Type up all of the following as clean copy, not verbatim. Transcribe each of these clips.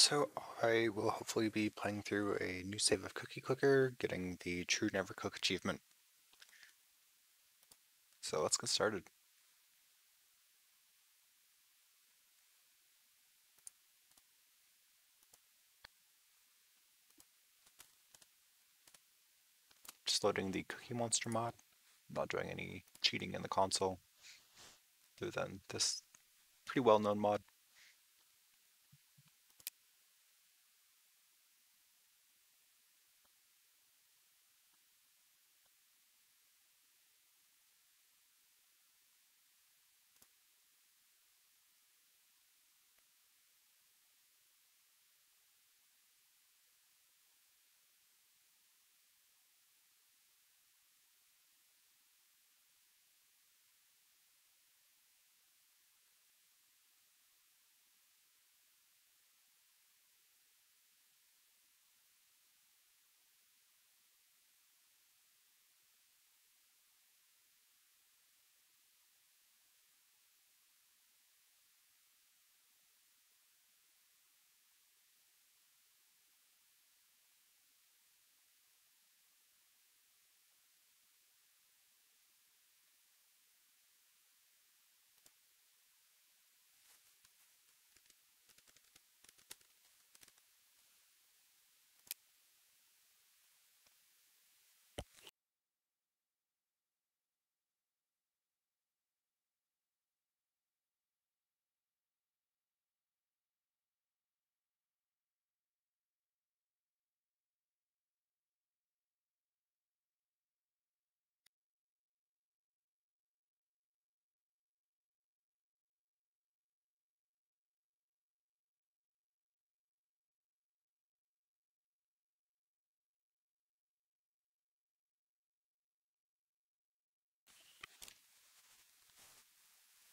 So I will hopefully be playing through a new save of Cookie Clicker, getting the true Neverclick achievement. So let's get started. Just loading the Cookie Monster mod, not doing any cheating in the console, other than this pretty well-known mod.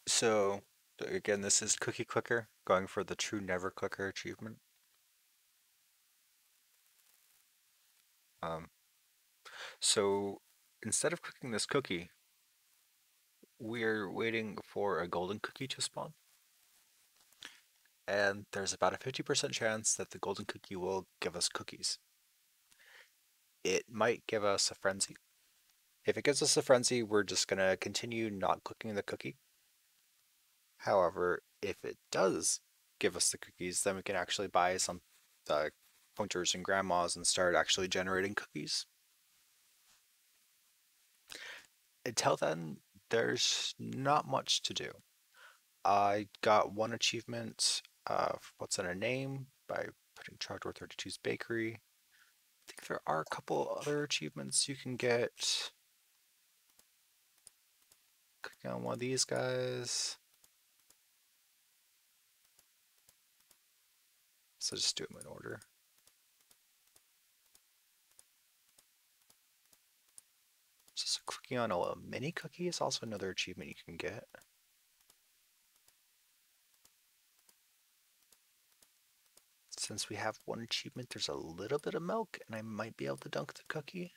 So again, this is Cookie Clicker, going for the true Neverclicker achievement. Um, so instead of cooking this cookie, we're waiting for a golden cookie to spawn. And there's about a 50% chance that the golden cookie will give us cookies. It might give us a frenzy. If it gives us a frenzy, we're just going to continue not cooking the cookie. However, if it does give us the cookies, then we can actually buy some pointers and grandmas and start actually generating cookies. Until then, there's not much to do. I got one achievement of What's in a Name by putting Trogdor 32's Bakery. I think there are a couple other achievements you can get. Clicking on one of these guys. So just do them in order. So clicking on a mini cookie is also another achievement you can get. Since we have one achievement, there's a little bit of milk, and I might be able to dunk the cookie.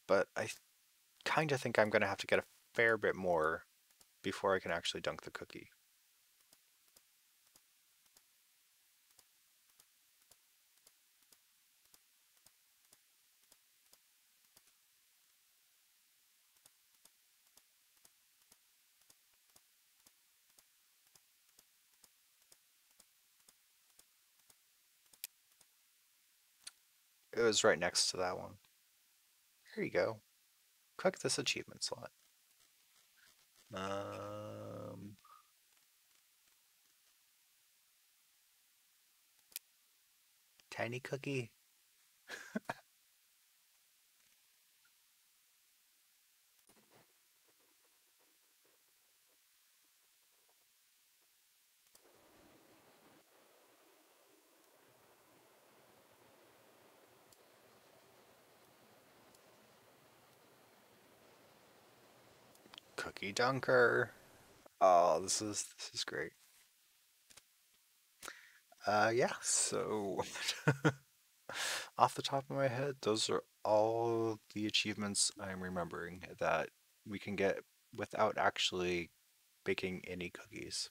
But I kind of think I'm going to have to get a fair bit more before I can actually dunk the cookie. It was right next to that one. Here you go. Click this achievement slot. Um, Tiny cookie. Cookie dunker. Oh, this is great. Yeah, so off the top of my head, those are all the achievements I'm remembering that we can get without actually baking any cookies.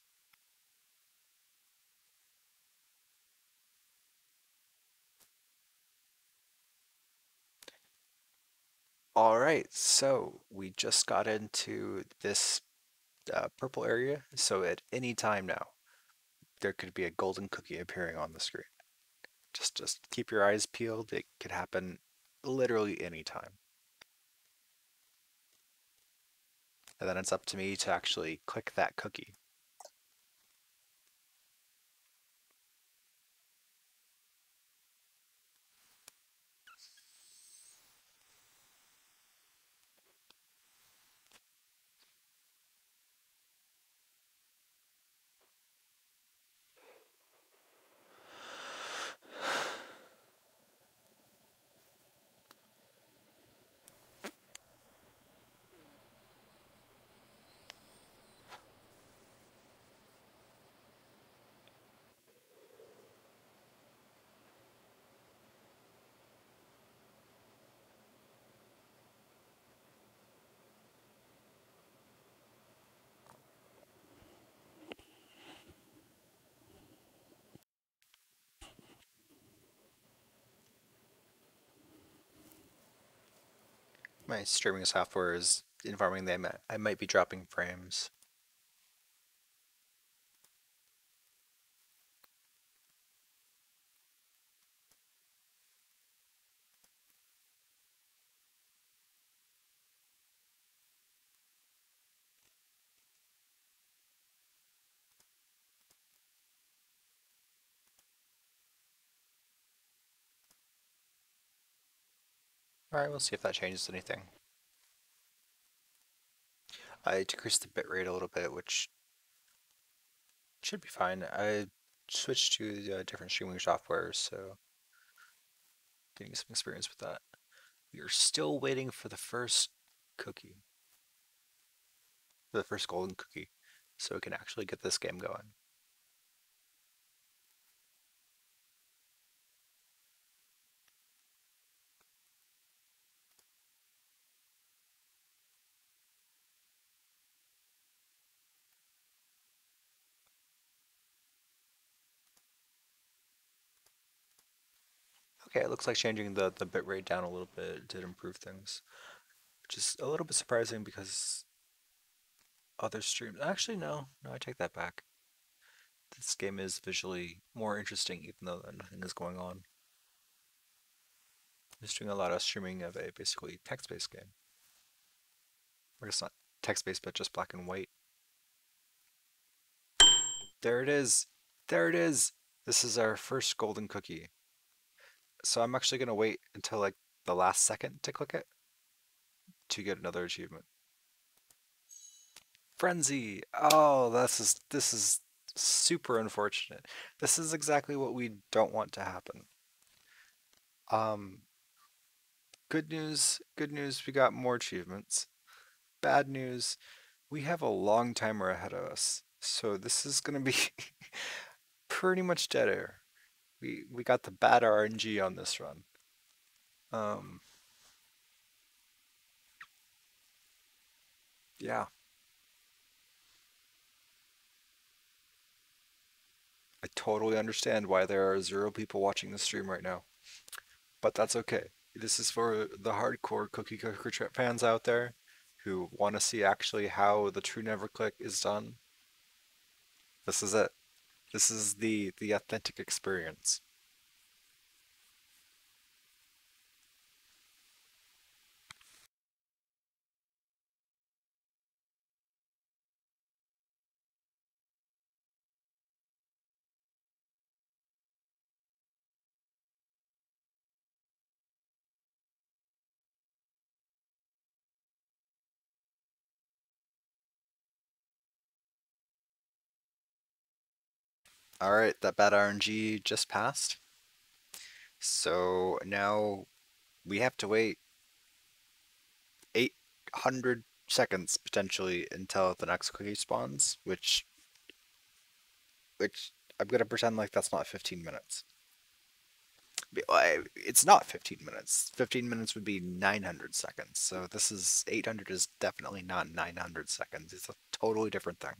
All right, so we just got into this purple area, so at any time now, there could be a golden cookie appearing on the screen. Just keep your eyes peeled. It could happen literally any time. And then it's up to me to actually click that cookie. My streaming software is informing them I might be dropping frames. Alright, we'll see if that changes anything. I decreased the bitrate a little bit, which should be fine. I switched to different streaming software, so getting some experience with that. We are still waiting for the first cookie, the first golden cookie, so we can actually get this game going. Okay, it looks like changing the bitrate down a little bit did improve things, which is a little bit surprising because other streams. Actually, no, I take that back. This game is visually more interesting, even though nothing is going on. I'm just doing a lot of streaming of a basically text-based game. I guess not text-based, but just black and white. There it is. There it is. This is our first golden cookie. So I'm actually gonna wait until like the last second to click it to get another achievement. Frenzy. Oh, this is super unfortunate. This is exactly what we don't want to happen. Um, good news, we got more achievements. Bad news, we have a long timer ahead of us. So this is gonna be pretty much dead air. We got the bad RNG on this run. Um, yeah, I totally understand why there are 0 people watching the stream right now, but that's okay. This is for the hardcore Cookie Clicker fans out there who want to see actually how the true Neverclick is done. This is it. This is the authentic experience. All right, that bad RNG just passed. So now we have to wait 800 seconds potentially until the next cookie spawns, which I'm gonna pretend like that's not 15 minutes. It's not 15 minutes. 15 minutes would be 900 seconds. So this is 800 is definitely not 900 seconds. It's a totally different thing.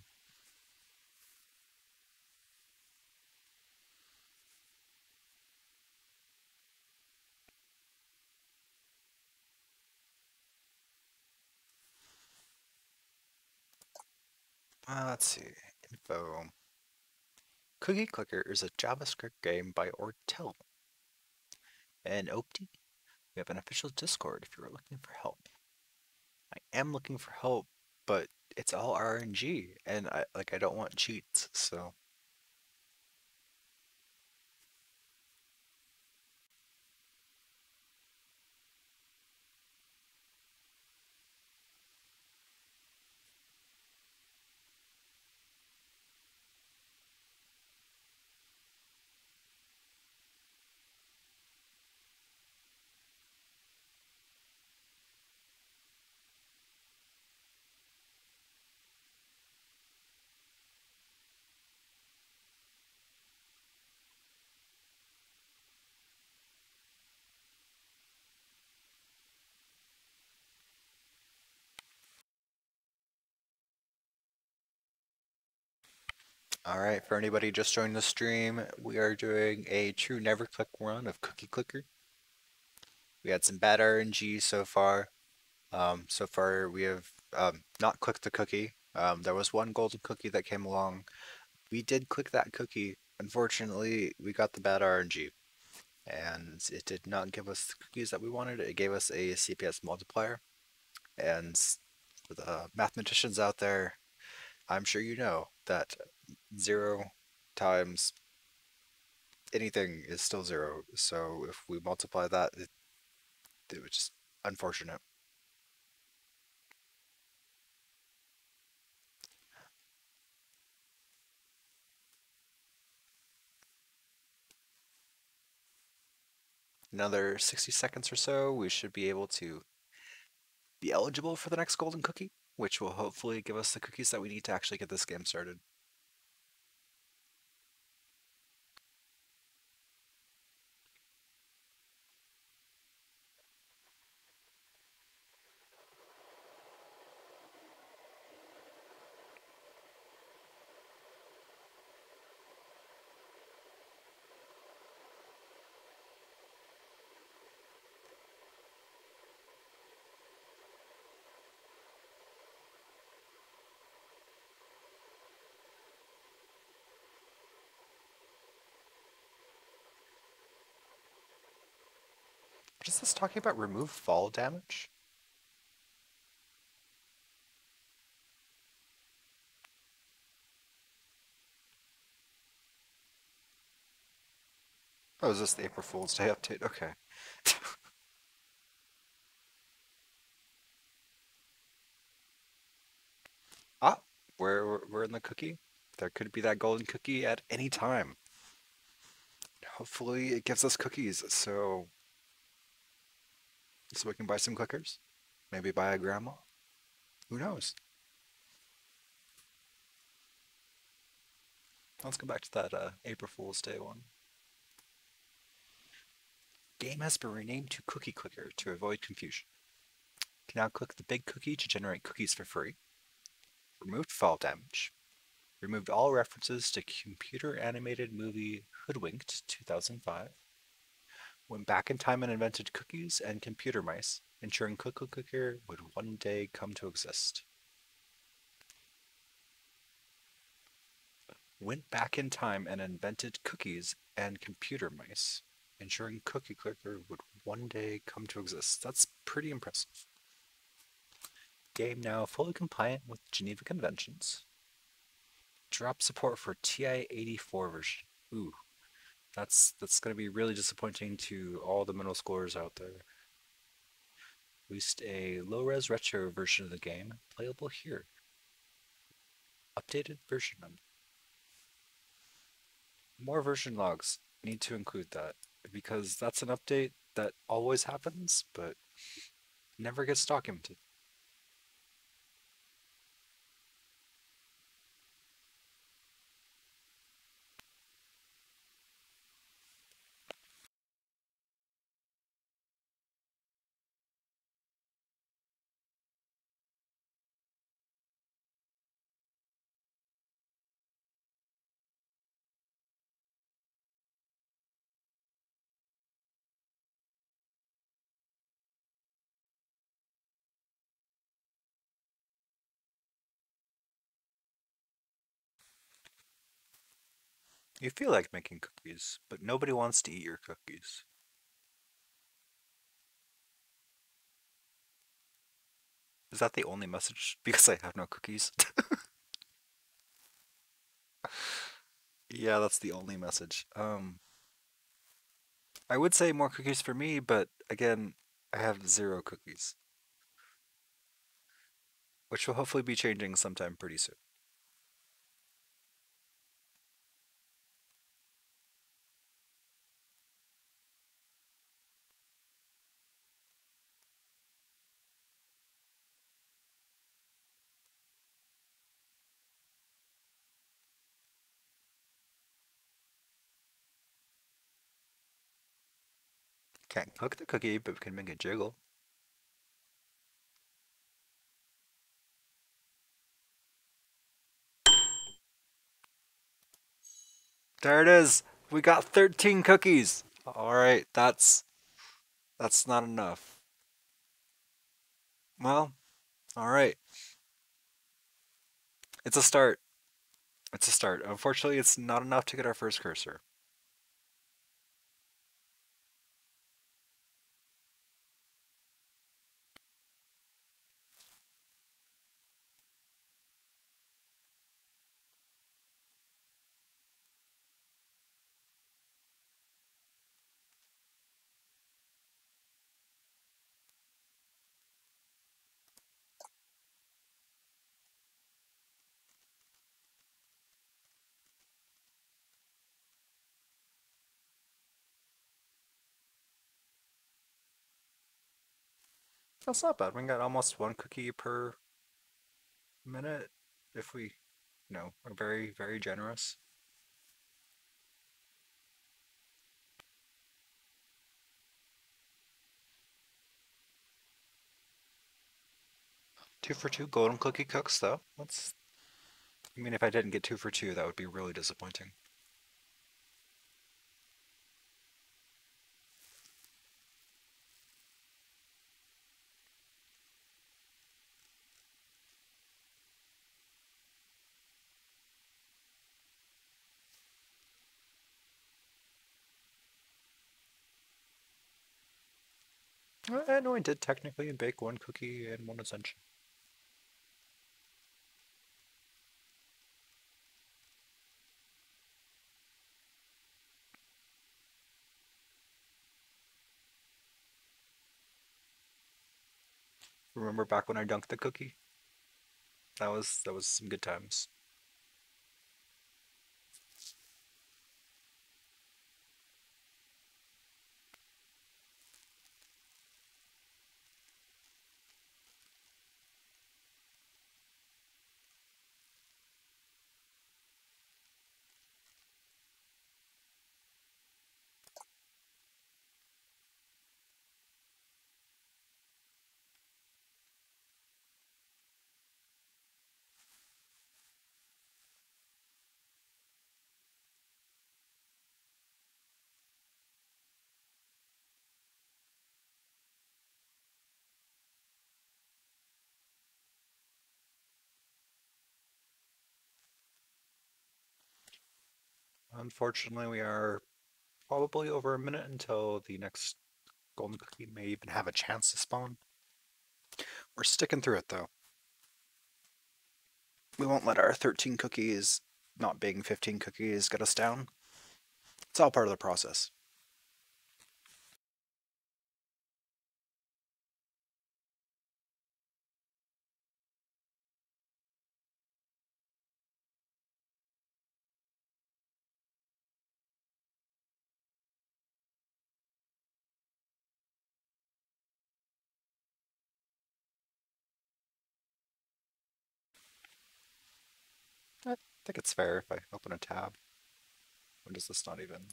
Let's see. Info. Cookie Clicker is a JavaScript game by Ortel. And Opti, we have an official Discord if you are looking for help. I am looking for help, but it's all RNG, and I don't want cheats, so alright, for anybody just joining the stream, we are doing a true Neverclick run of Cookie Clicker. We had some bad RNG so far. So far we have not clicked the cookie. There was one golden cookie that came along. We did click that cookie. Unfortunately, we got the bad RNG, and it did not give us the cookies that we wanted. It gave us a CPS multiplier. And for the mathematicians out there, I'm sure you know that 0 times anything is still 0. So if we multiply that, it was just unfortunate. Another 60 seconds or so, we should be able to be eligible for the next golden cookie, which will hopefully give us the cookies that we need to actually get this game started. What is this talking about? Remove fall damage? Oh, is this the April Fool's Day update? Okay. Ah, we're in the cookie. There could be that golden cookie at any time. Hopefully it gives us cookies so we can buy some clickers. Maybe buy a grandma. Who knows? Let's go back to that April Fool's Day one. Game has been renamed to Cookie Clicker to avoid confusion. You can now click the big cookie to generate cookies for free. Removed fall damage. Removed all references to computer animated movie Hoodwinked 2005. Went back in time and invented cookies and computer mice, ensuring Cookie Clicker would one day come to exist. Went back in time and invented cookies and computer mice, ensuring Cookie Clicker would one day come to exist. That's pretty impressive. Game now fully compliant with Geneva Conventions. Drop support for TI-84 version. Ooh, that's going to be really disappointing to all the middle schoolers out there. Released a low-res retro version of the game, playable here. Updated version number. More version logs need to include that because that's an update that always happens, but never gets documented. You feel like making cookies, but nobody wants to eat your cookies. Is that the only message? Because I have no cookies? Yeah, that's the only message. I would say more cookies for me, but again, I have zero cookies, which will hopefully be changing sometime pretty soon. Can't cook the cookie, but we can make it jiggle. There it is. We got 13 cookies. All right, that's not enough. Well, all right. It's a start. It's a start. Unfortunately, it's not enough to get our first cursor. That's not bad. We got almost one cookie per minute if we, are very, very generous. 2 for 2 golden cookie cooks, though. I mean, if I didn't get 2 for 2, that would be really disappointing. I know I did technically bake one cookie and one essential. Remember back when I dunked the cookie? That was some good times. Unfortunately, we are probably over a minute until the next golden cookie may even have a chance to spawn. We're sticking through it though. We won't let our 13 cookies not being 15 cookies get us down. It's all part of the process. I think it's fair if I open a tab. When does this not even...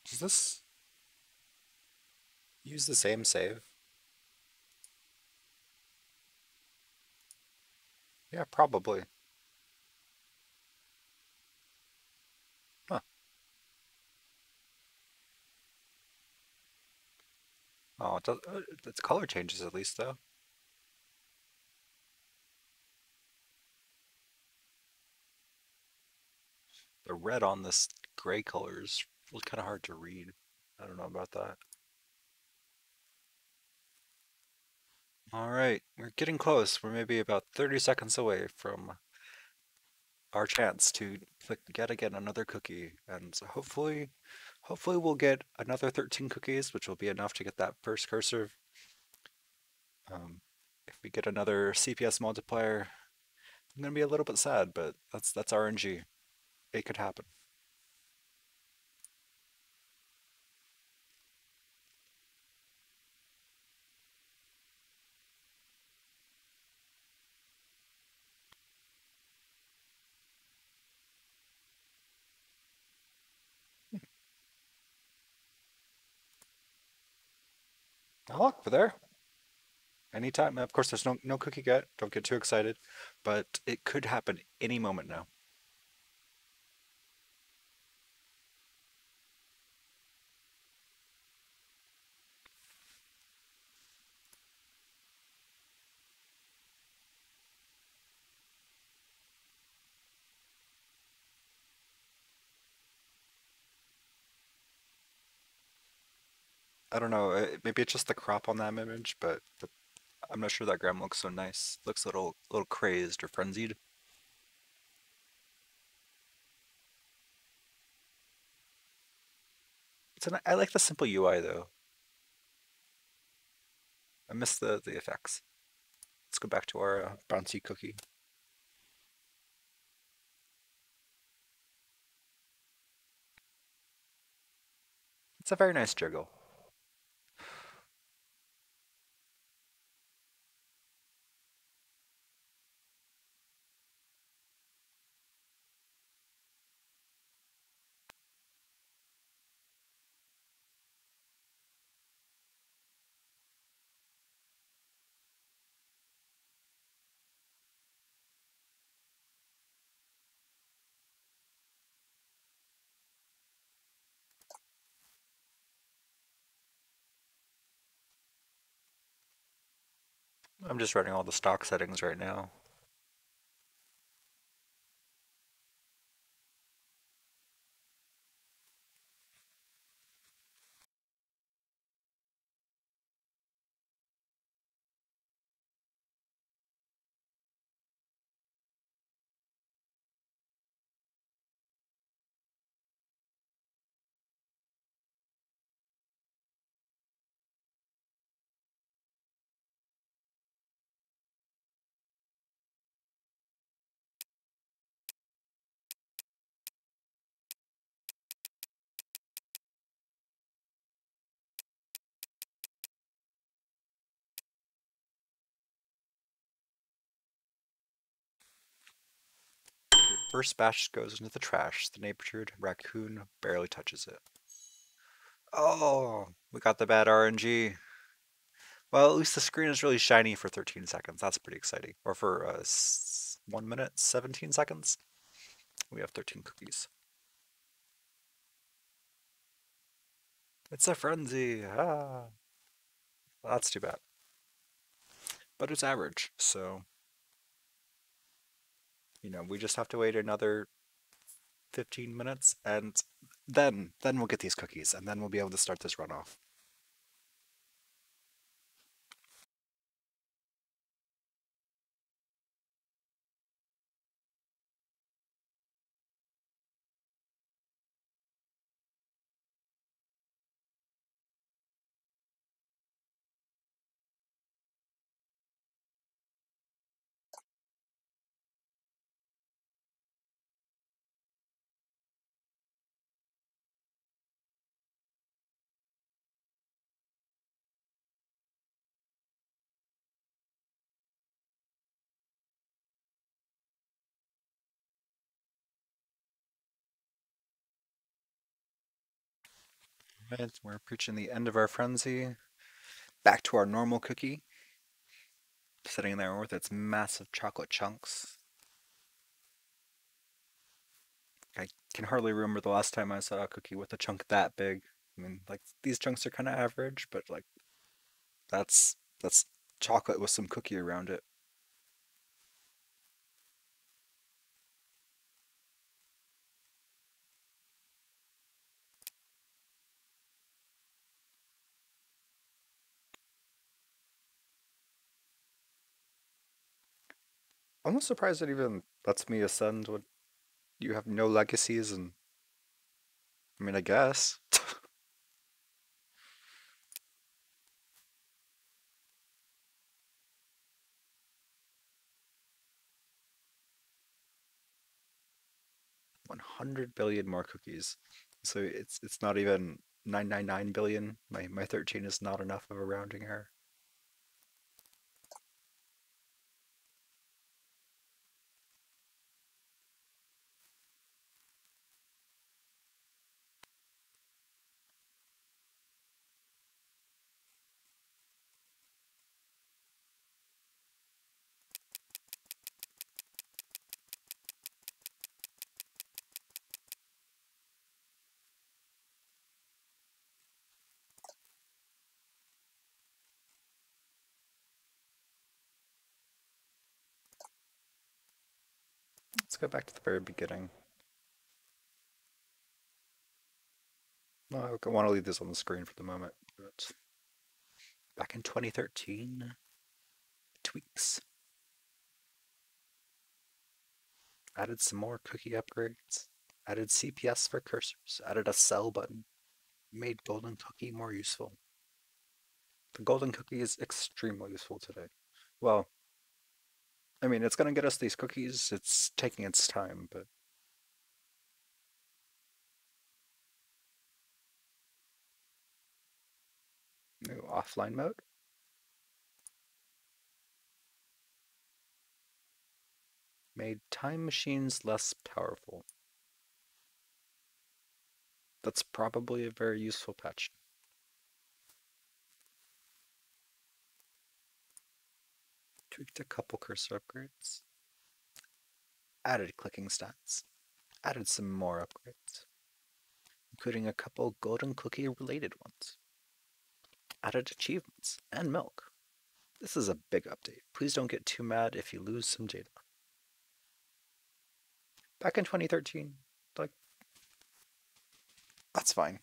Does this use the same save? Yeah, probably. Huh. Oh, its color changes at least though. The red on this gray color is really kind of hard to read. I don't know about that. All right, we're getting close. We're maybe about 30 seconds away from our chance to click get again another cookie, and so hopefully we'll get another 13 cookies, which will be enough to get that first cursor. Um, if we get another CPS multiplier, I'm gonna be a little bit sad, but that's RNG. It could happen. Oh, look, we're there. Anytime. Of course, there's no cookie yet. Don't get too excited, but it could happen any moment now. I don't know. Maybe it's just the crop on that image, but I'm not sure that gram looks so nice. Looks a little crazed or frenzied. I like the simple UI though. I miss the effects. Let's go back to our bouncy cookie. It's a very nice jiggle. I'm just running all the stock settings right now. First batch goes into the trash. The neighborhood raccoon barely touches it. Oh, we got the bad RNG. Well, at least the screen is really shiny for 13 seconds. That's pretty exciting. Or for 1 minute, 17 seconds. We have 13 cookies. It's a frenzy. Ah, that's too bad. But it's average, so we just have to wait another 15 minutes, and then we'll get these cookies, and then we'll be able to start this runoff. Right, we're approaching the end of our frenzy. Back to our normal cookie, sitting there with its massive chocolate chunks. I can hardly remember the last time I saw a cookie with a chunk that big. I mean, like these chunks are kind of average, but like That's chocolate with some cookie around it. I'm not surprised it even lets me ascend when you have no legacies and I mean I guess. 100 billion more cookies. So it's not even 999 billion. My 13 is not enough of a rounding error. Let's go back to the very beginning. No, I want to leave this on the screen for the moment. But back in 2013, tweaks. Added some more cookie upgrades. Added CPS for cursors. Added a sell button. Made golden cookie more useful. The golden cookie is extremely useful today. Well, I mean, it's going to get us these cookies. It's taking its time, but new offline mode. Made time machines less powerful. That's probably a very useful patch. Tweaked a couple cursor upgrades. Added clicking stats. Added some more upgrades, including a couple golden cookie related ones. Added achievements and milk. This is a big update. Please don't get too mad if you lose some data. Back in 2013, like, that's fine.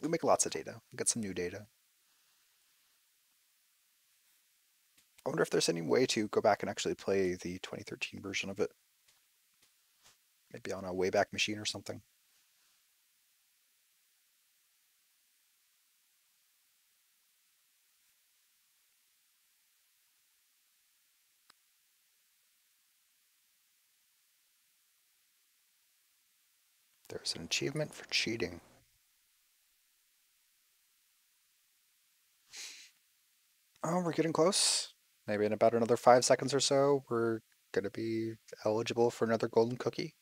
We make lots of data. We'll get some new data. I wonder if there's any way to go back and actually play the 2013 version of it. Maybe on a Wayback Machine or something. There's an achievement for cheating. Oh, we're getting close. Maybe in about another 5 seconds or so, we're gonna be eligible for another golden cookie.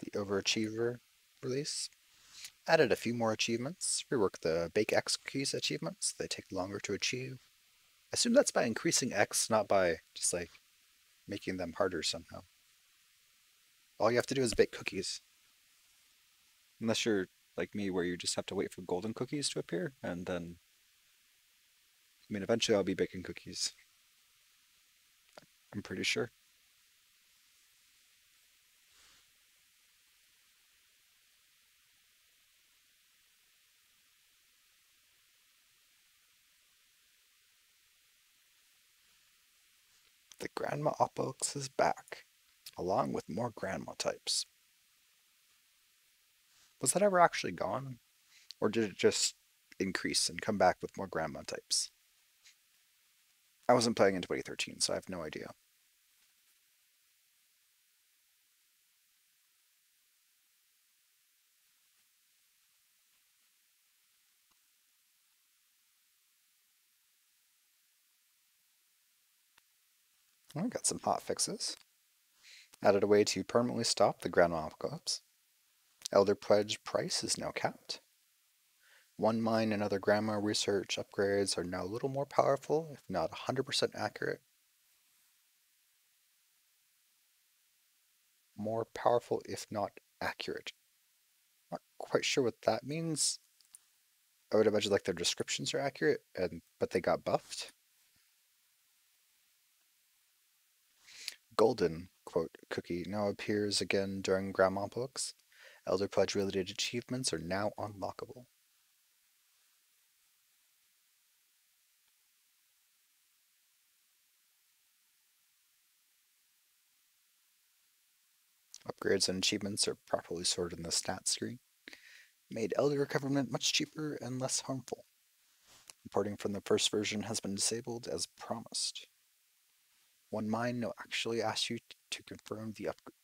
The Overachiever release. Added a few more achievements. Reworked the Bake X cookies achievements. They take longer to achieve. I assume that's by increasing X, not by just like making them harder somehow. All you have to do is bake cookies. Unless you're like me, where you just have to wait for golden cookies to appear, and then, I mean, eventually I'll be baking cookies. I'm pretty sure. The Grandma Opbox is back, along with more grandma types. Was that ever actually gone? Or did it just increase and come back with more grandma types? I wasn't playing in 2013, so I have no idea. I got some hot fixes. Added a way to permanently stop the grandma apocalypse. Elder Pledge price is now capped. One mine and other grandma research upgrades are now a little more powerful, if not 100% accurate. More powerful if not accurate. Not quite sure what that means. I would imagine like their descriptions are accurate, but they got buffed. Golden, quote, cookie now appears again during Grandma books. Elder Pledge related achievements are now unlockable. Upgrades and achievements are properly sorted in the stats screen. Made Elder Recoverment much cheaper and less harmful. Importing from the first version has been disabled as promised. One mine no actually asks you to confirm the upgrade.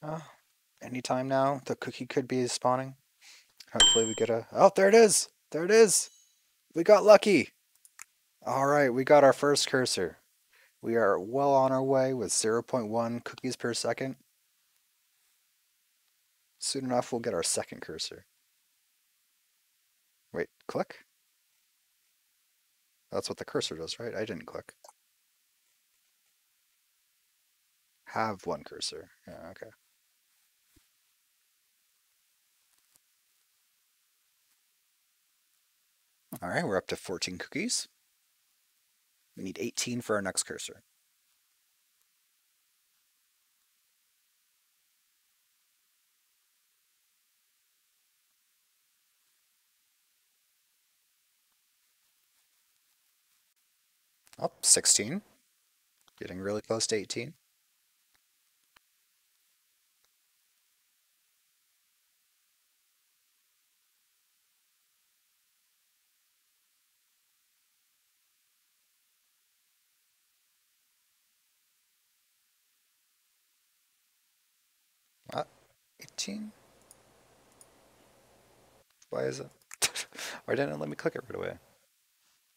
Uh, Anytime now, the cookie could be spawning. Hopefully we get a... Oh, there it is! There it is! We got lucky! Alright, we got our first cursor. We are well on our way with 0.1 cookies per second. Soon enough, we'll get our second cursor. Wait, click? That's what the cursor does, right? I didn't click. Have one cursor. Yeah, okay. Alright, we're up to 14 cookies. We need 18 for our next cursor. Oh, 16. Getting really close to 18. What? 18? Why is it? Why didn't it let me click it right away?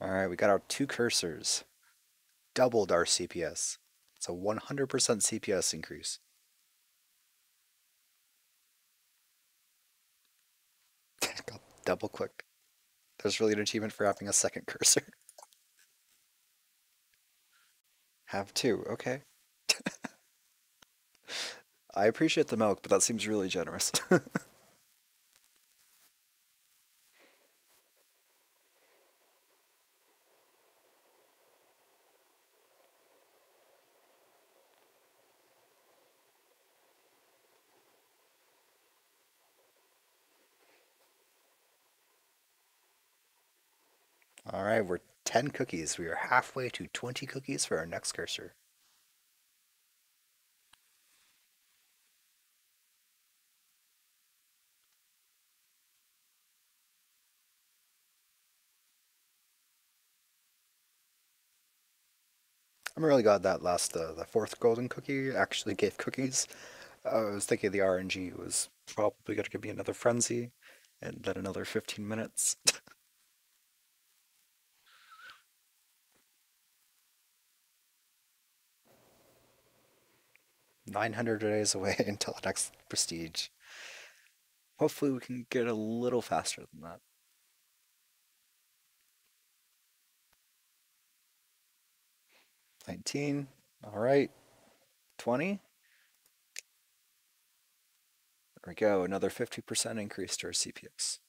Alright, we got our two cursors. Doubled our CPS. It's a 100% CPS increase. Got double click. There's really an achievement for having a second cursor. Have two, okay. I appreciate the milk, but that seems really generous. Alright, we're 10 cookies. We are halfway to 20 cookies for our next cursor. I'm really glad that the fourth golden cookie actually gave cookies. I was thinking the RNG was probably going to give me another frenzy, and then another 15 minutes. 900 days away until the next prestige. Hopefully we can get a little faster than that. 19. Alright. 20. There we go. Another 50% increase to our CPS.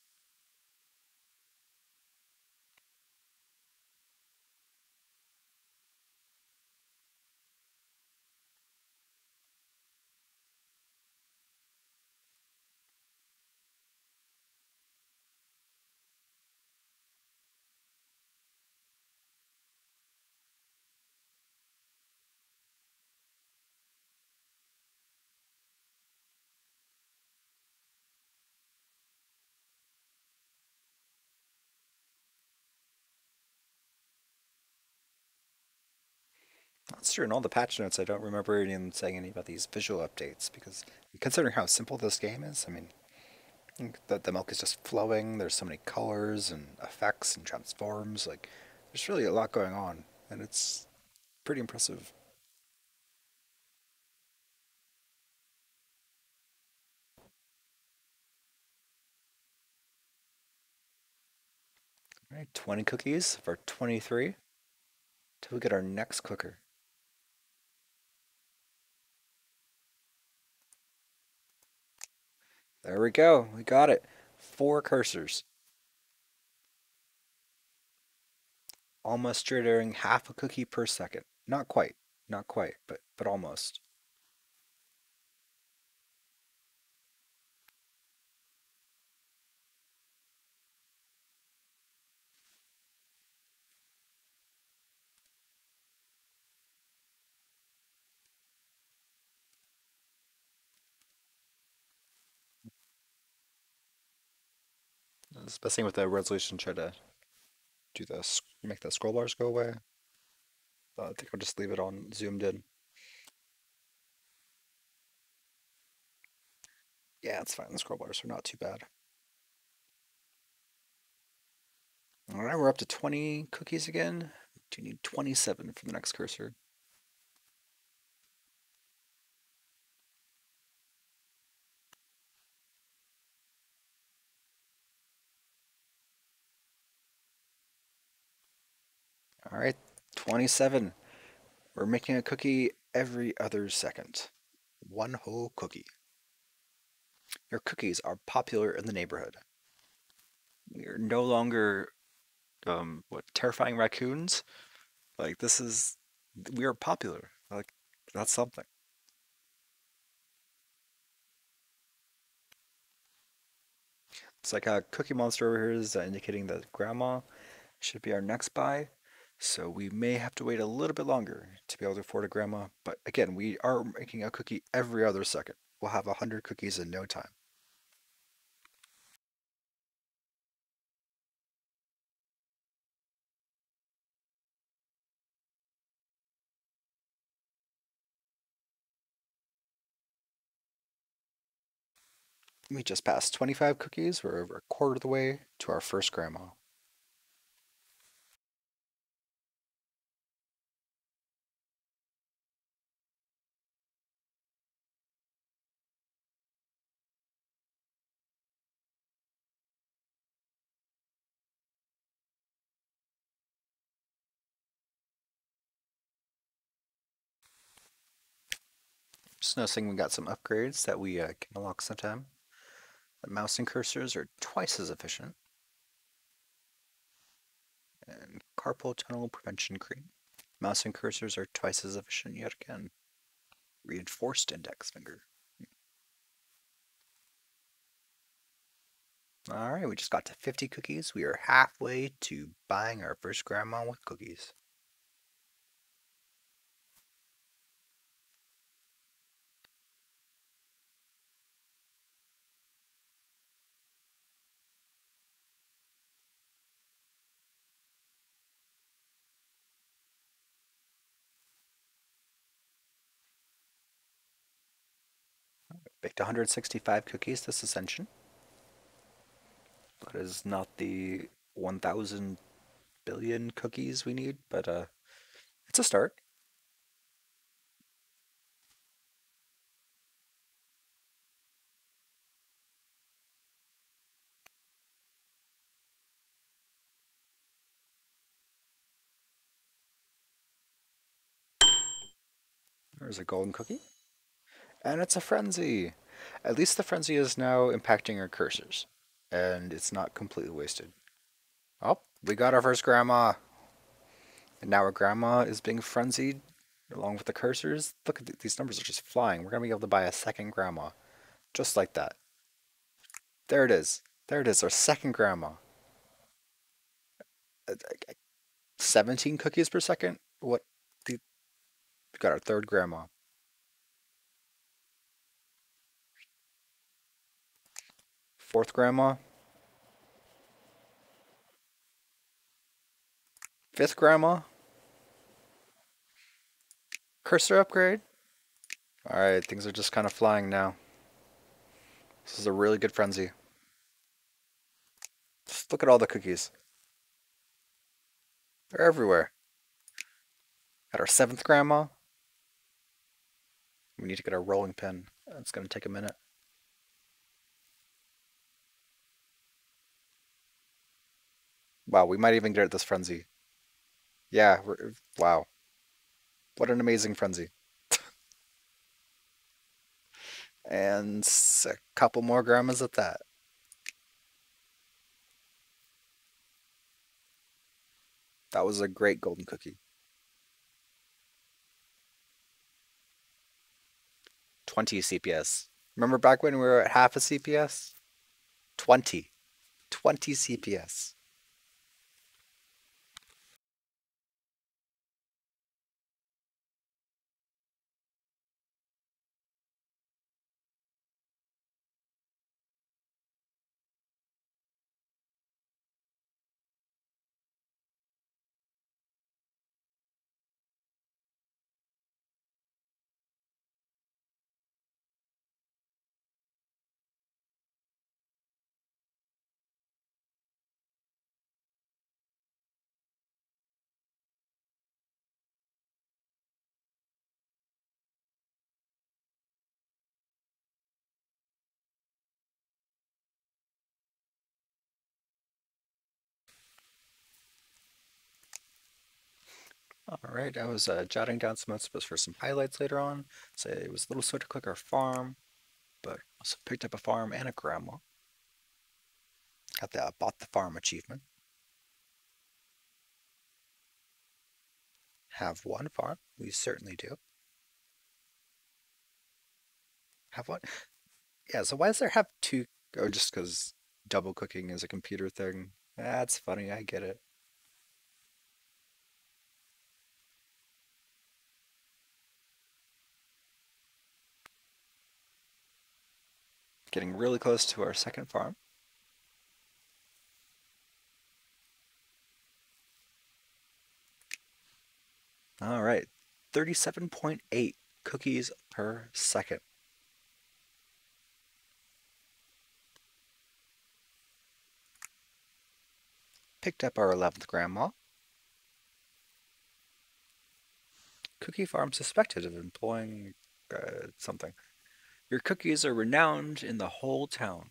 That's true. In all the patch notes, I don't remember anyone saying anything about these visual updates because considering how simple this game is, I mean, the milk is just flowing. There's so many colors and effects and transforms. Like, there's really a lot going on, and it's pretty impressive. All right, 20 cookies for 23 till we get our next clicker. There we go. We got it. 4 cursors. Almost jittering half a cookie per second. Not quite. Not quite, but almost. It's the best thing with the resolution. Try to do this, make the scroll bars go away. I think I'll just leave it on zoomed in. Yeah, it's fine. The scroll bars are not too bad. All right, we're up to 20 cookies again. Do need 27 for the next cursor. All right, 27. We're making a cookie every other second. One whole cookie. Your cookies are popular in the neighborhood. We are no longer, terrifying raccoons. Like, we are popular. Like, that's something. It's like a Cookie Monster over here is indicating that Grandma should be our next buy. So we may have to wait a little bit longer to be able to afford a Grandma. But again, we are making a cookie every other second. We'll have 100 cookies in no time. We just passed 25 cookies. We're over a quarter of the way to our first Grandma. Just noticing we got some upgrades that we can unlock sometime. The mouse and cursors are twice as efficient. And carpal tunnel prevention cream. Mouse and cursors are twice as efficient yet again. Reinforced index finger. Alright, we just got to 50 cookies. We are halfway to buying our first Grandma with cookies. Baked 165 cookies this ascension. That is not the 1,000 billion cookies we need, but it's a start. There's a golden cookie. And it's a frenzy. At least the frenzy is now impacting our cursors. And it's not completely wasted. Oh, we got our first Grandma. And now our Grandma is being frenzied along with the cursors. Look at these numbers are just flying. We're going to be able to buy a second Grandma. Just like that. There it is. There it is, our second Grandma. 17 cookies per second? What? We got our third Grandma. Fourth Grandma. Fifth Grandma. Cursor upgrade. Alright, things are just kind of flying now. This is a really good frenzy. Just look at all the cookies. They're everywhere. At our seventh Grandma. We need to get our rolling pin. It's going to take a minute. Wow, we might even get this frenzy. Yeah, wow. What an amazing frenzy. And a couple more grandmas at that. That was a great golden cookie. 20 CPS. Remember back when we were at half a CPS? 20. 20 CPS. All right, I was jotting down some notes for some highlights later on. So it was Little Soda Clicker Farm, but also picked up a farm and a grandma. Got the Bought the Farm achievement. Have one farm. We certainly do. Have one. Yeah, so why does there have two? Oh, just because double cooking is a computer thing. That's funny, I get it. Getting really close to our second farm. All right, 37.8 cookies per second. Picked up our 11th grandma. Cookie farm suspected of employing something. Your cookies are renowned in the whole town.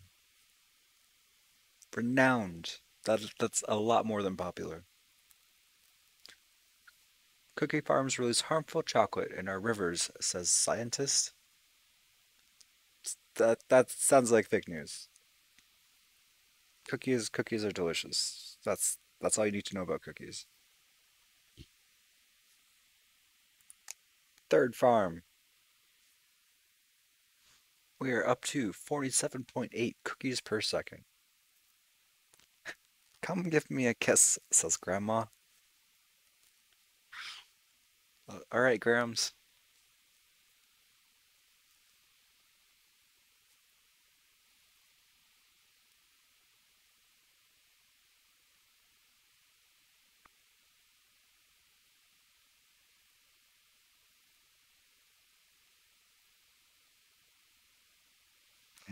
Renowned. That's a lot more than popular. Cookie farms release harmful chocolate in our rivers, says scientist. That sounds like fake news. Cookies are delicious. That's all you need to know about cookies. Third farm. We are up to 47.8 cookies per second. Come give me a kiss, says Grandma. All right, Grams.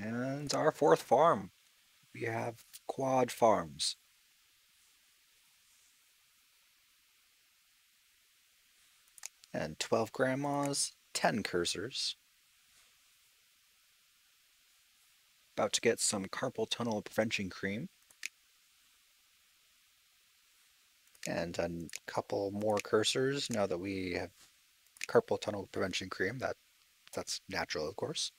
And our fourth farm. We have quad farms. And 12 grandmas, 10 cursors. About to get some carpal tunnel prevention cream. And a couple more cursors now that we have carpal tunnel prevention cream. That's natural, of course.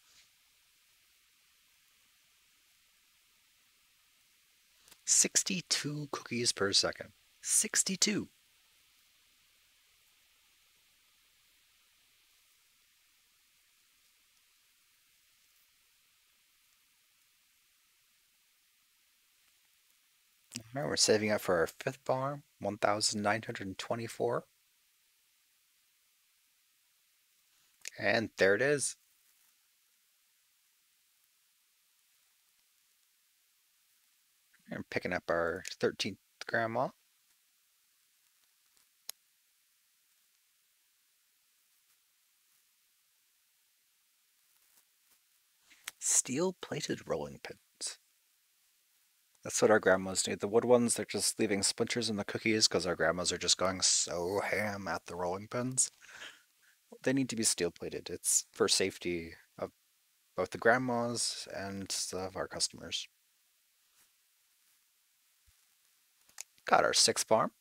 62 cookies per second. 62. All right, we're saving up for our fifth farm, 1,924. And there it is. And picking up our 13th grandma. Steel-plated rolling pins. That's what our grandmas need. The wood ones, they're just leaving splinters in the cookies because our grandmas are just going so ham at the rolling pins. They need to be steel-plated. It's for safety of both the grandmas and of our customers. Got our sixth farm.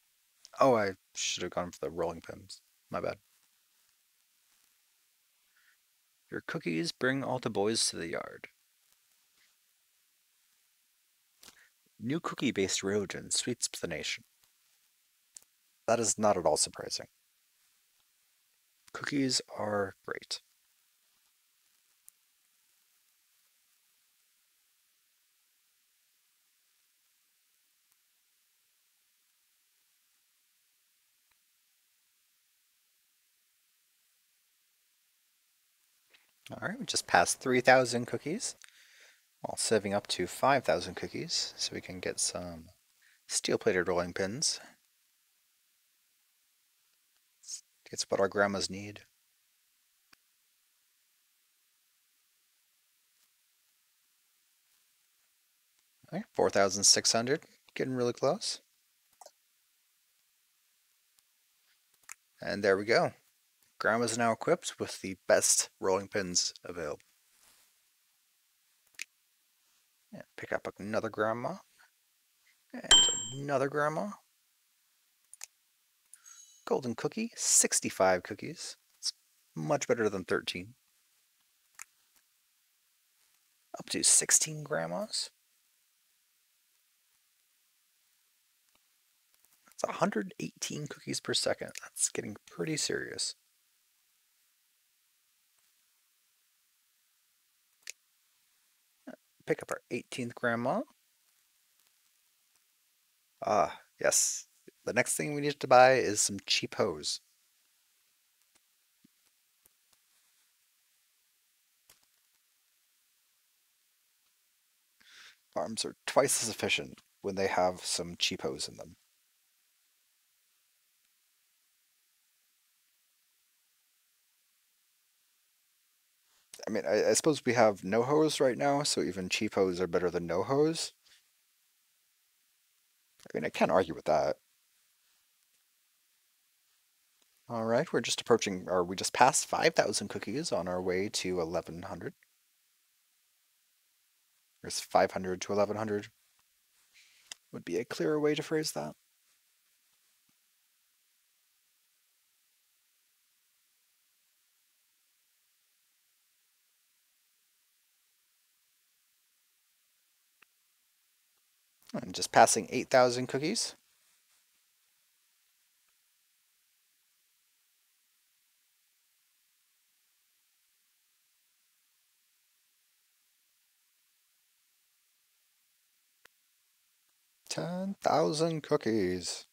Oh, I should have gone for the rolling pins. My bad. Your cookies bring all the boys to the yard. New cookie-based religion sweeps the nation. That is not at all surprising. Cookies are great. Alright, we just passed 3,000 cookies while saving up to 5,000 cookies so we can get some steel-plated rolling pins. It's what our grandmas need. Alright, 4,600, getting really close. And there we go. Grandma's now equipped with the best rolling pins available. And pick up another grandma. And another grandma. Golden cookie, 65 cookies. It's much better than 13. Up to 16 grandmas. That's 118 cookies per second. That's getting pretty serious. Pick up our 18th grandma. Ah, yes. The next thing we need to buy is some cheap hose. Farms are twice as efficient when they have some cheap hose in them. I mean, I suppose we have no hose right now, so even cheap hose are better than no hose. I mean, I can't argue with that. All right, we're just approaching, or we just passed 5,000 cookies on our way to 1,100. There's 500 to 1,100. Would be a clearer way to phrase that. And just passing 8,000 cookies. $10,000 cookies.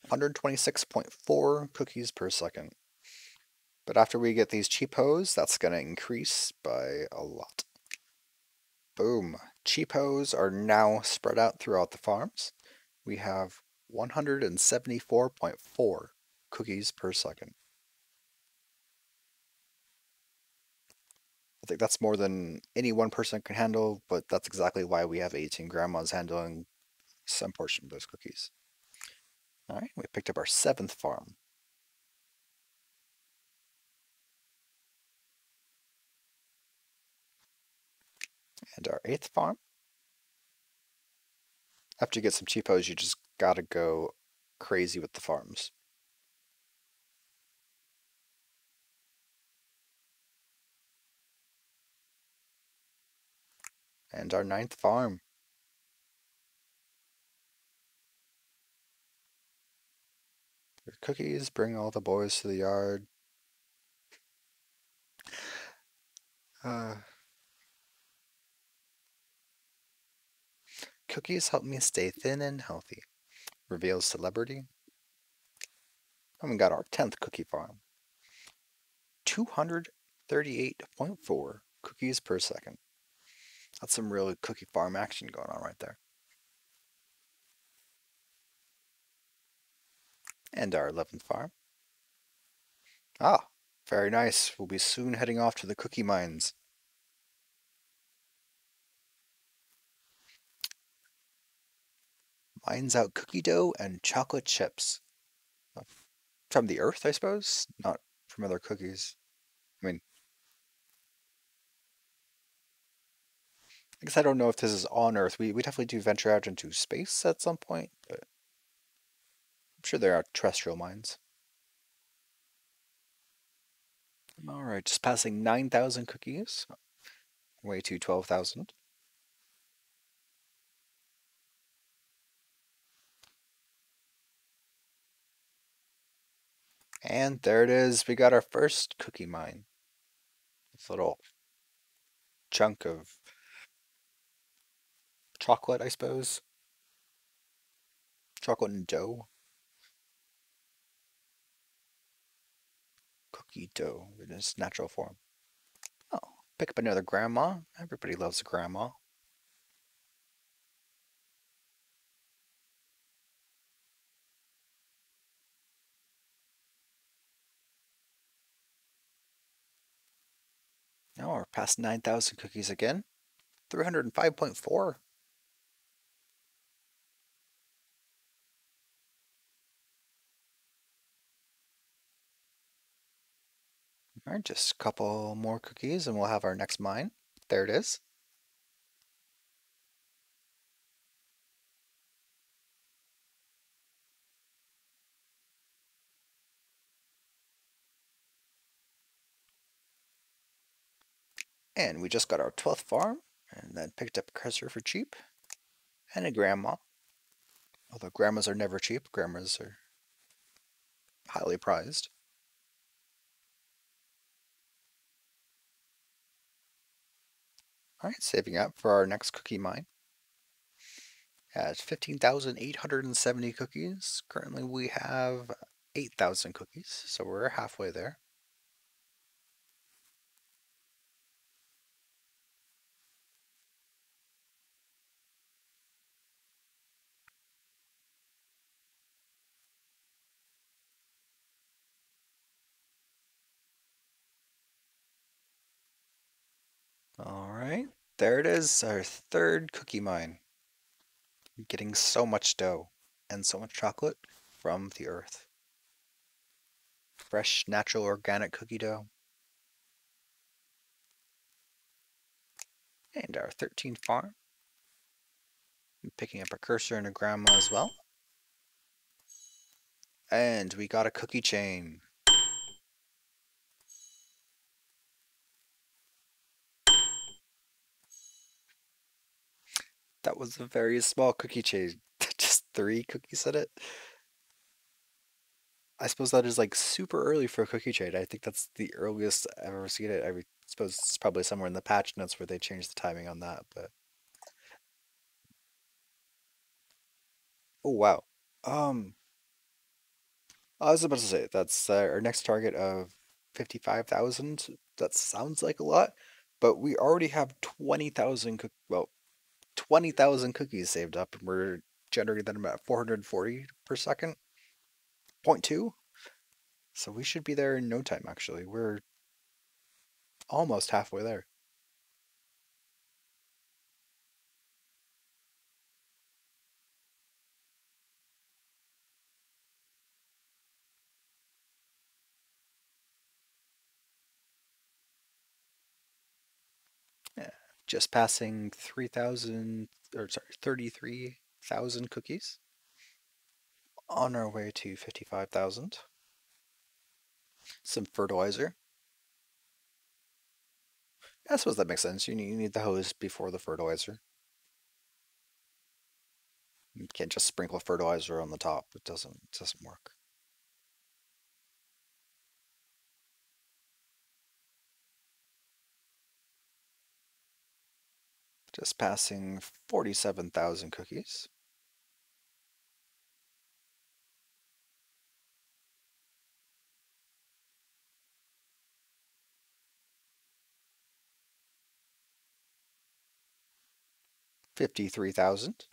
126.4 cookies per second. But after we get these cheapos, that's going to increase by a lot. Boom. Cheapos are now spread out throughout the farms. We have 174.4 cookies per second. I think that's more than any one person can handle, but that's exactly why we have 18 grandmas handling some portion of those cookies. Alright, we picked up our 7th farm. And our 8th farm. After you get some cheapos, you just gotta go crazy with the farms. And our 9th farm. Your cookies bring all the boys to the yard. Cookies help me stay thin and healthy. Reveals celebrity. And we got our 10th cookie farm. 238.4 cookies per second. That's some really cookie farm action going on right there. And our 11th farm. Ah, very nice. We'll be soon heading off to the cookie mines. Mines out cookie dough and chocolate chips. From the earth, I suppose? Not from other cookies. I mean, I guess I don't know if this is on Earth. We definitely do venture out into space at some point, but I'm sure there are terrestrial mines. All right, just passing 9,000 cookies, way to 12,000. And there it is. We got our first cookie mine. This little chunk of chocolate, I suppose. Chocolate and dough. Cookie dough in its natural form. Oh, pick up another grandma. Everybody loves a grandma. Now we're past 9,000 cookies again. 305.4. All right, just a couple more cookies and we'll have our next mine. There it is. And we just got our 12th farm and then picked up a cursor for cheap and a grandma. Although grandmas are never cheap, grandmas are highly prized. All right, saving up for our next cookie mine. At 15,870 cookies. Currently we have 8,000 cookies, so we're halfway there. All right, there it is, our third cookie mine. Getting so much dough and so much chocolate from the earth. Fresh, natural, organic cookie dough. And our 13th farm. Picking up a cursor and a grandma as well. And we got a cookie chain. That was a very small cookie chain. Just 3 cookies in it. I suppose that is like super early for a cookie chain. I think that's the earliest I've ever seen it. I suppose it's probably somewhere in the patch notes where they changed the timing on that. But oh wow, um, I was about to say that's our next target of 55,000. That sounds like a lot, but we already have 20,000 well 20,000 cookies saved up, and we're generating them at 440 per second. Point two. So we should be there in no time. Actually, we're almost halfway there. Yeah, just passing 3,000, or sorry, 33,000 cookies. On our way to 55,000. Some fertilizer. I suppose that makes sense. You need the hose before the fertilizer. You can't just sprinkle fertilizer on the top. It doesn't work. Just passing 47,000 cookies. 53,000.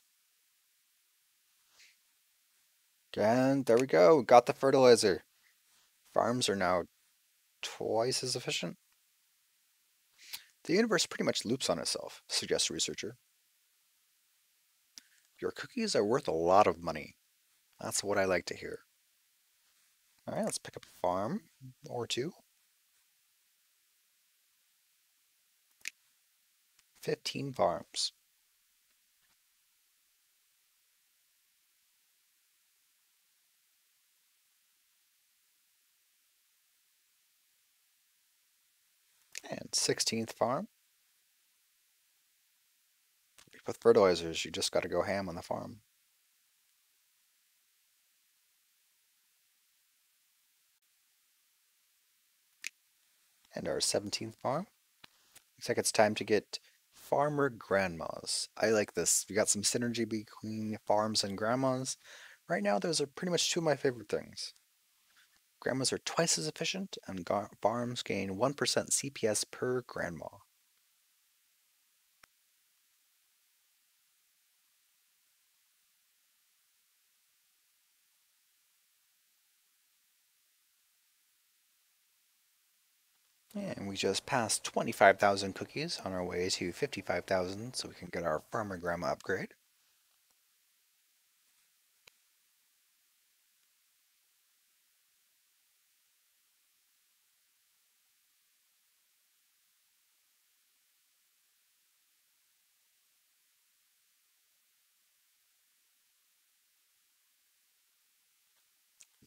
And there we go. Got the fertilizer. Farms are now twice as efficient. The universe pretty much loops on itself, suggests researcher. Your cookies are worth a lot of money. That's what I like to hear. All right, let's pick up a farm or two. 15 farms. And 16th farm. With fertilizers, you just gotta go ham on the farm. And our 17th farm. Looks like it's time to get farmer grandmas. I like this. We got some synergy between farms and grandmas. Right now, those are pretty much two of my favorite things. Grandmas are twice as efficient, and farms gain 1% CPS per grandma. And we just passed 25,000 cookies on our way to 55,000 so we can get our farmer grandma upgrade.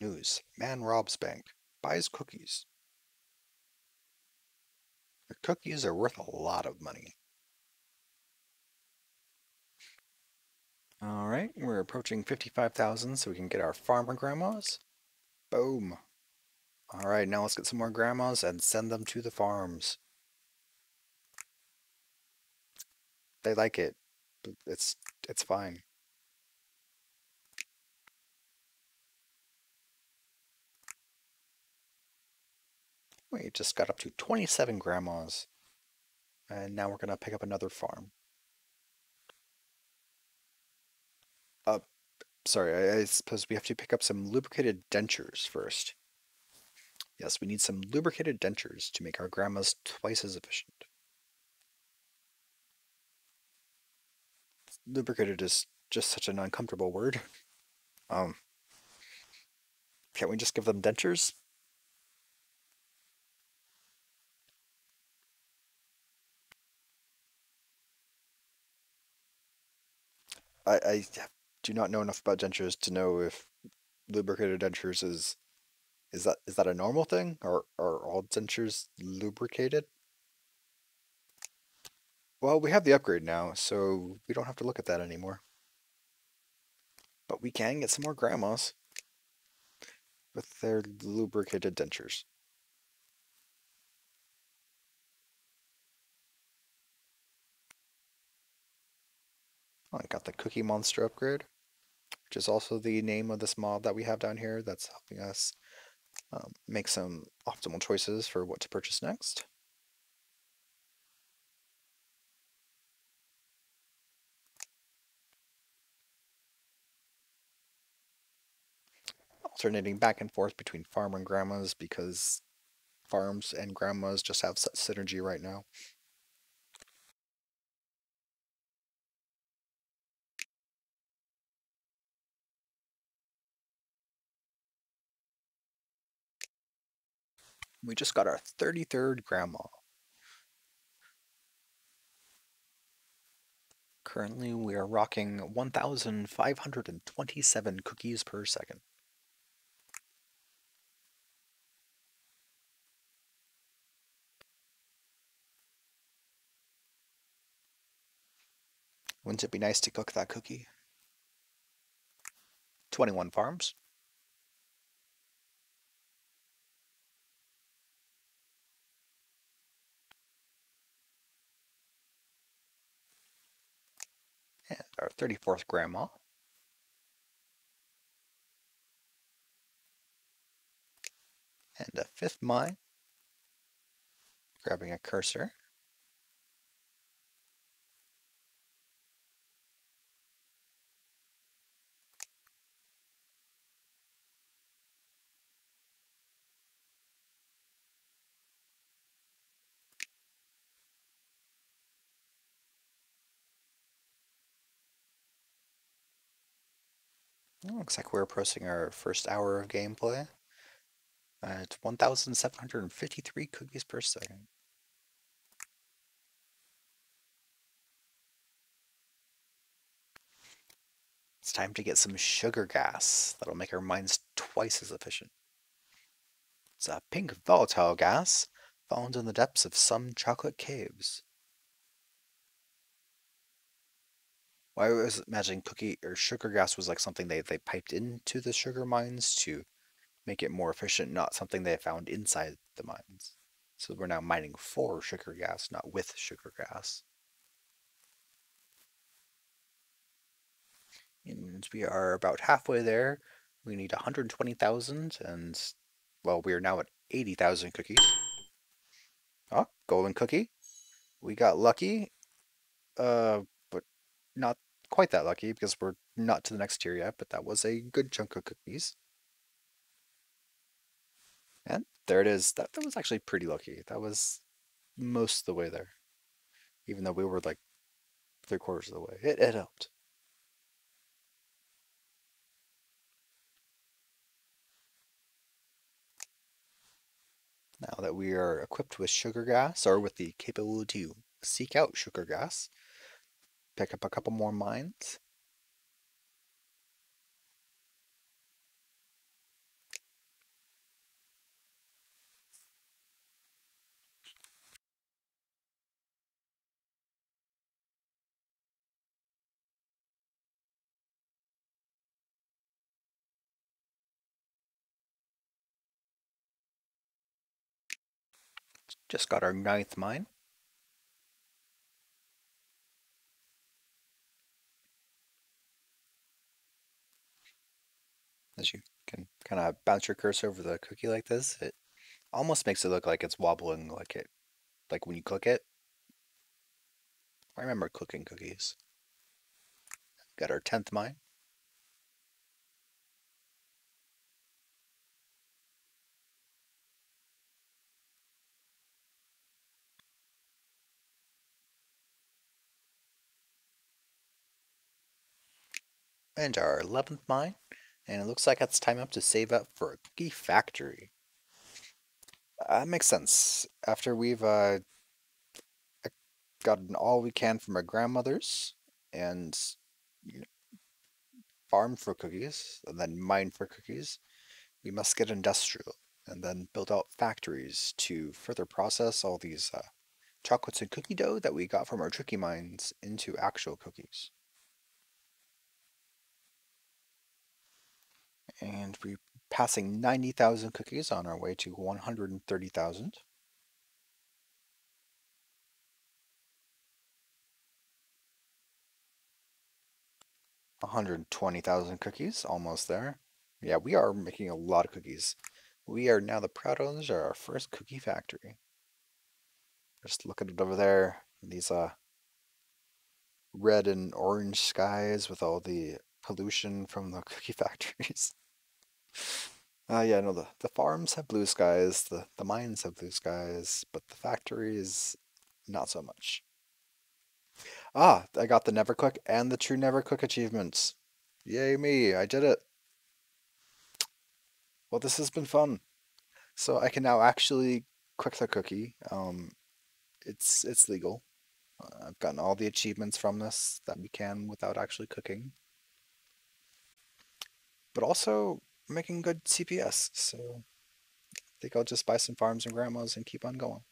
News. Man robs bank. Buys cookies. The cookies are worth a lot of money. Alright, we're approaching 55,000 so we can get our farmer grandmas. Boom. Alright, now let's get some more grandmas and send them to the farms. They like it. But it's fine. We just got up to 27 grandmas. And now we're gonna pick up another farm. Uh, sorry, I suppose we have to pick up some lubricated dentures first. Yes, we need some lubricated dentures to make our grandmas twice as efficient. Lubricated is just such an uncomfortable word. Um, can't we just give them dentures? I do not know enough about dentures to know if lubricated dentures is that a normal thing? Or are all dentures lubricated? Well, we have the upgrade now, so we don't have to look at that anymore. But we can get some more grandmas with their lubricated dentures. Oh, I got the Cookie Monster upgrade, which is also the name of this mod that we have down here that's helping us make some optimal choices for what to purchase next. Alternating back and forth between farm and grandmas because farms and grandmas just have such synergy right now. We just got our 33rd grandma. Currently, we are rocking 1,527 cookies per second. Wouldn't it be nice to cook that cookie? 21 farms. And our 34th grandma. And a 5th mine. Grabbing a cursor. Looks like we're approaching our first hour of gameplay. It's 1,753 cookies per second. It's time to get some sugar gas. That'll make our minds twice as efficient. It's a pink volatile gas found in the depths of some chocolate caves. Well, I was imagining cookie or sugar gas was like something they piped into the sugar mines to make it more efficient, not something they found inside the mines. So we're now mining for sugar gas, not with sugar gas. And we are about halfway there. We need 120,000, and well, we are now at 80,000 cookies. Oh, golden cookie. We got lucky, but not quite that lucky because we're not to the next tier yet, but that was a good chunk of cookies. And there it is. That was actually pretty lucky. That was most of the way there, even though we were like 3/4 of the way. It helped. Now that we are equipped with sugar gas, or with the capability to seek out sugar gas, pick up a couple more mines. Just got our 9th mine. As you can kind of bounce your cursor over the cookie like this, it almost makes it look like it's wobbling, like when you click it. I remember cooking cookies. Got our 10th mine. And our 11th mine. And it looks like it's time up to save up for a cookie factory. That makes sense. After we've gotten all we can from our grandmothers and you know, farm for cookies, and then mine for cookies, we must get industrial and then build out factories to further process all these chocolates and cookie dough that we got from our tricky mines into actual cookies. And we're passing 90,000 cookies on our way to 130,000. 120,000 cookies, almost there. Yeah, we are making a lot of cookies. We are now the proud owners of our first cookie factory. Just look at it over there. These red and orange skies with all the pollution from the cookie factories. Yeah, no, the farms have blue skies, the mines have blue skies, but the factories, not so much. Ah, I got the Neverclick and the True Neverclick achievements. Yay me, I did it. Well, this has been fun. So I can now actually cook the cookie. It's legal. I've gotten all the achievements from this that we can without actually cooking. But also making good CPS, so I think I'll just buy some farms and grandmas and keep on going.